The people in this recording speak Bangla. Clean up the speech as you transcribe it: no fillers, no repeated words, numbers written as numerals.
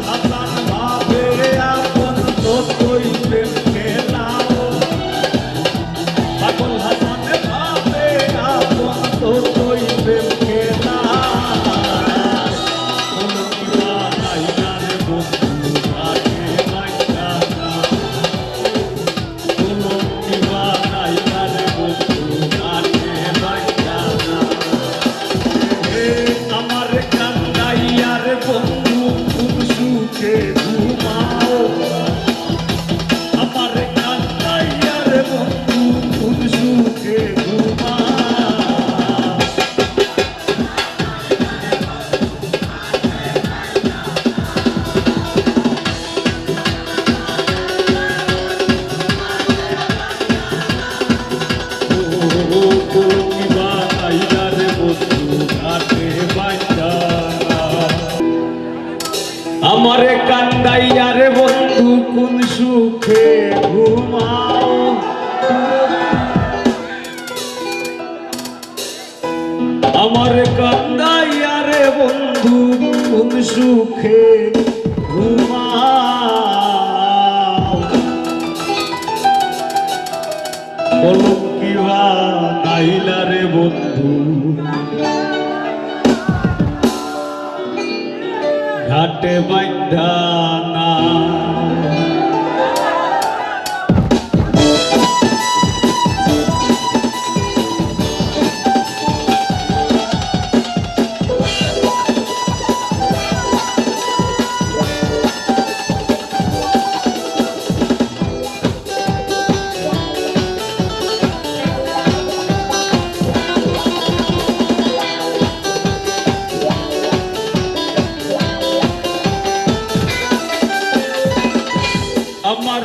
হাসান ভাবে আপন তোই প্রেম খেলাও পাগল হাসান ভাবে আপন তোই প্রেম খেলা কোনো কিবা নাই না রে বন্ধু আগে মাইনা না কোনো কিবা নাই না রে বন্ধু আগে মাইনা না আমার কান্দাইয়ার বন্ধু কোন সুখে ঘুমাও আমার কান্দাইয়ার বন্ধু কোন সুখে ঘুমাও আমারে কান্দাইয়ার বন্ধু কোন সুখে ঘুমাও আমারে কান্দাইয়ার বন্ধু কোন সুখে ঘুমাও কলঙ্কিবা নাইলা রে বন্ধু ঘাটে বাইন্ধা না আমার